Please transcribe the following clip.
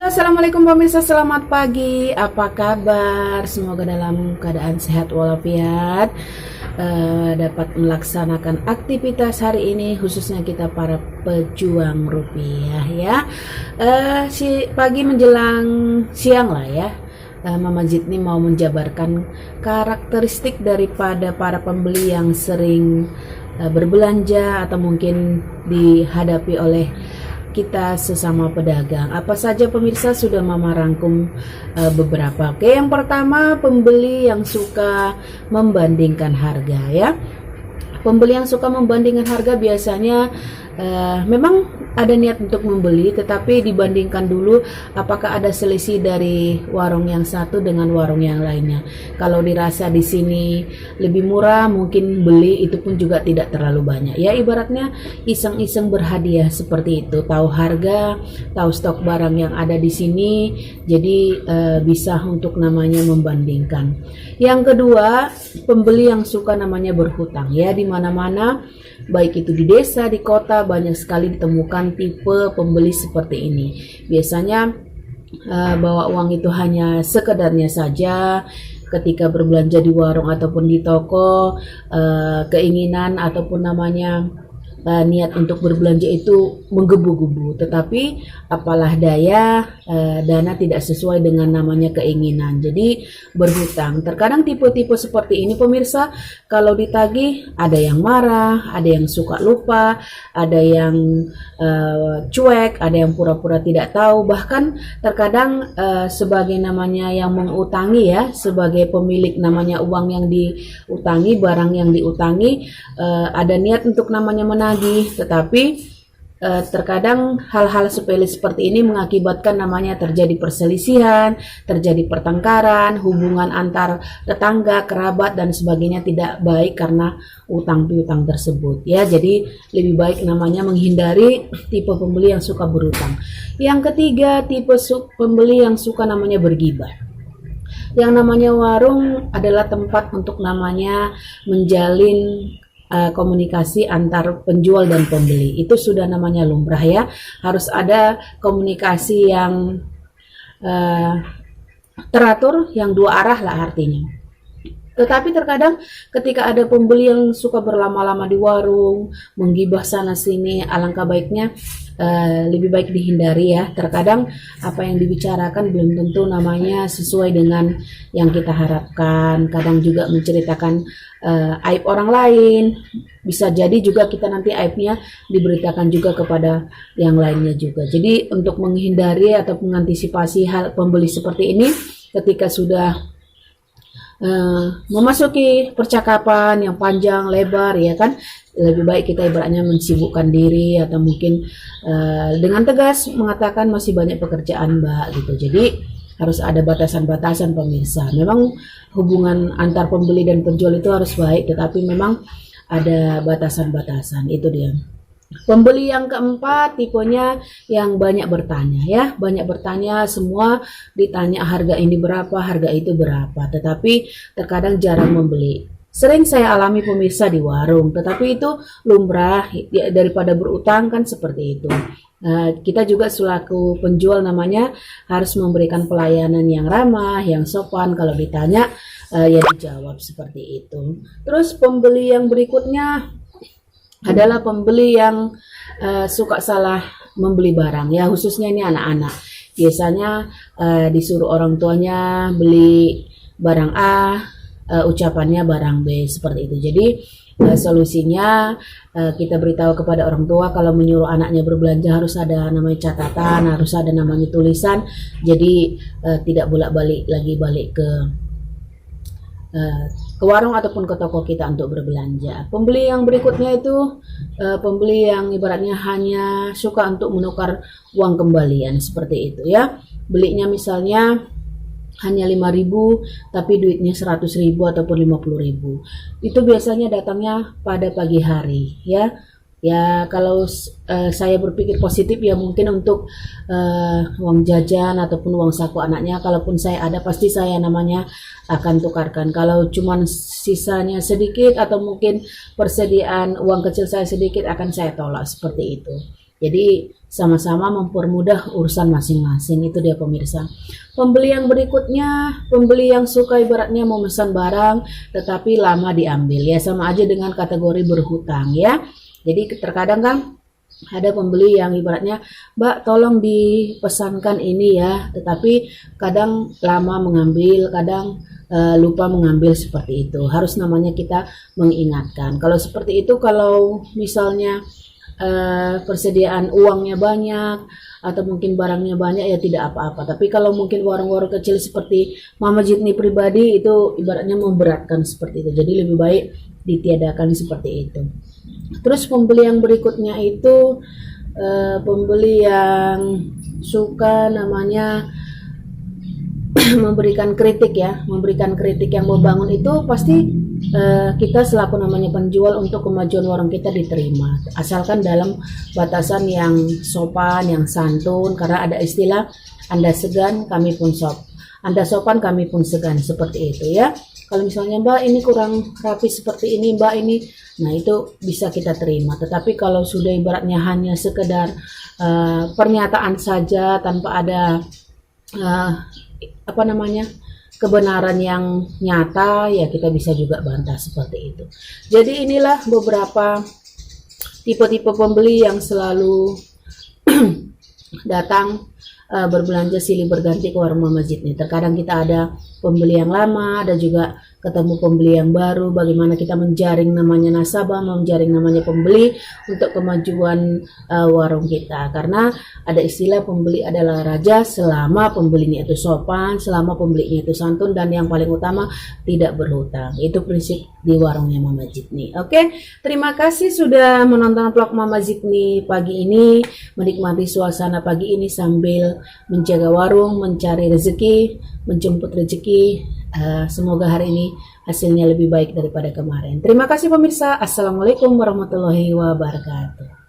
Assalamualaikum pemirsa, selamat pagi. Apa kabar? Semoga dalam keadaan sehat walafiat, dapat melaksanakan aktivitas hari ini, khususnya kita para pejuang rupiah ya. Si pagi menjelang siang lah ya. Mama Jitni mau menjabarkan karakteristik daripada para pembeli yang sering berbelanja atau mungkin dihadapi oleh kita sesama pedagang. Apa saja pemirsa, sudah Mama rangkum beberapa. Oke, yang pertama pembeli yang suka membandingkan harga ya. Pembeli yang suka membandingkan harga biasanya memang ada niat untuk membeli, tetapi dibandingkan dulu apakah ada selisih dari warung yang satu dengan warung yang lainnya. Kalau dirasa di sini lebih murah, mungkin beli itu pun juga tidak terlalu banyak. Ya ibaratnya iseng-iseng berhadiah seperti itu. Tahu harga, tahu stok barang yang ada di sini, jadi bisa untuk namanya membandingkan. Yang kedua, pembeli yang suka namanya berhutang ya, di mana-mana baik itu di desa, di kota, banyak sekali ditemukan tipe pembeli seperti ini. Biasanya bawa uang itu hanya sekedarnya saja. Ketika berbelanja di warung ataupun di toko, keinginan ataupun namanya niat untuk berbelanja itu menggebu-gebu, tetapi apalah daya, dana tidak sesuai dengan namanya keinginan, jadi berhutang. Terkadang tipe-tipe seperti ini pemirsa, kalau ditagih ada yang marah, ada yang suka lupa, ada yang cuek, ada yang pura-pura tidak tahu, bahkan terkadang sebagai namanya yang mengutangi ya, sebagai pemilik namanya uang yang diutangi, barang yang diutangi, ada niat untuk namanya menagih, tetapi terkadang hal-hal sepele seperti ini mengakibatkan namanya terjadi perselisihan, terjadi pertengkaran, hubungan antar tetangga, kerabat dan sebagainya tidak baik karena utang piutang tersebut ya. Jadi lebih baik namanya menghindari tipe pembeli yang suka berutang. Yang ketiga, tipe pembeli yang suka namanya bergibah. Yang namanya warung adalah tempat untuk namanya menjalin komunikasi antar penjual dan pembeli. Itu sudah namanya lumrah ya. Harus ada komunikasi yang teratur, yang dua arah lah artinya. Tetapi terkadang ketika ada pembeli yang suka berlama-lama di warung, menggibah sana sini, alangkah baiknya lebih baik dihindari ya. Terkadang apa yang dibicarakan belum tentu namanya sesuai dengan yang kita harapkan. Kadang juga menceritakan aib orang lain. Bisa jadi juga kita nanti aibnya diberitakan juga kepada yang lainnya juga. Jadi untuk menghindari atau mengantisipasi hal pembeli seperti ini, ketika sudah memasuki percakapan yang panjang lebar ya kan, lebih baik kita ibaratnya mensibukkan diri atau mungkin dengan tegas mengatakan masih banyak pekerjaan Mbak gitu. Jadi harus ada batasan-batasan pemirsa. Memang hubungan antar pembeli dan penjual itu harus baik, tetapi memang ada batasan-batasan, itu dia. Pembeli yang keempat tipenya yang banyak bertanya ya, banyak bertanya, semua ditanya harga ini berapa, harga itu berapa, tetapi terkadang jarang membeli. Sering saya alami pemirsa di warung, tetapi itu lumrah ya, daripada berutang kan seperti itu. Kita juga selaku penjual namanya harus memberikan pelayanan yang ramah, yang sopan, kalau ditanya ya dijawab seperti itu. Terus pembeli yang berikutnya adalah pembeli yang suka salah membeli barang ya, khususnya ini anak-anak. Biasanya disuruh orang tuanya beli barang A, ucapannya barang B seperti itu. Jadi solusinya kita beritahu kepada orang tua kalau menyuruh anaknya berbelanja harus ada namanya catatan, harus ada namanya tulisan. Jadi tidak bolak-balik lagi balik ke warung ataupun ke toko kita untuk berbelanja. Pembeli yang berikutnya itu pembeli yang ibaratnya hanya suka untuk menukar uang kembalian seperti itu ya. Belinya misalnya hanya 5.000 tapi duitnya 100.000 ataupun 50.000. Itu biasanya datangnya pada pagi hari ya. Ya kalau saya berpikir positif ya mungkin untuk uang jajan ataupun uang saku anaknya, kalaupun saya ada pasti saya namanya akan tukarkan. Kalau cuman sisanya sedikit atau mungkin persediaan uang kecil saya sedikit akan saya tolak seperti itu. Jadi sama-sama mempermudah urusan masing-masing. Itu dia pemirsa. Pembeli yang berikutnya, pembeli yang suka ibaratnya memesan barang tetapi lama diambil, ya sama aja dengan kategori berhutang ya. Jadi terkadang kan ada pembeli yang ibaratnya, Mbak tolong dipesankan ini ya, tetapi kadang lama mengambil, kadang lupa mengambil, seperti itu. Harus namanya kita mengingatkan. Kalau seperti itu, kalau misalnya persediaan uangnya banyak atau mungkin barangnya banyak, ya tidak apa-apa. Tapi kalau mungkin warung-warung kecil seperti Mama Jitni pribadi, itu ibaratnya memberatkan seperti itu. Jadi lebih baik ditiadakan seperti itu. Terus pembeli yang berikutnya itu pembeli yang suka namanya memberikan kritik ya, memberikan kritik yang membangun. Itu pasti kita selaku namanya penjual untuk kemajuan warung kita diterima, asalkan dalam batasan yang sopan, yang santun. Karena ada istilah, Anda segan kami pun Anda sopan kami pun segan, seperti itu ya. Kalau misalnya, Mbak ini kurang rapi seperti ini, Mbak ini, nah itu bisa kita terima. Tetapi kalau sudah ibaratnya hanya sekedar pernyataan saja tanpa ada kebenaran yang nyata, ya kita bisa juga bantah seperti itu. Jadi inilah beberapa tipe-tipe pembeli yang selalu datang berbelanja silih berganti ke warung Mama Jitni. Terkadang kita ada pembeli yang lama, ada juga ketemu pembeli yang baru. Bagaimana kita menjaring namanya nasabah, menjaring namanya pembeli untuk kemajuan warung kita. Karena ada istilah, pembeli adalah raja selama pembelinya itu sopan, selama pembelinya itu santun, dan yang paling utama tidak berhutang. Itu prinsip di warungnya Mama Jitni. Oke, terima kasih sudah menonton vlog Mama Jitni pagi ini, menikmati suasana pagi ini sambil menjaga warung, mencari rezeki, menjemput rezeki. Semoga hari ini hasilnya lebih baik daripada kemarin. Terima kasih pemirsa. Assalamualaikum warahmatullahi wabarakatuh.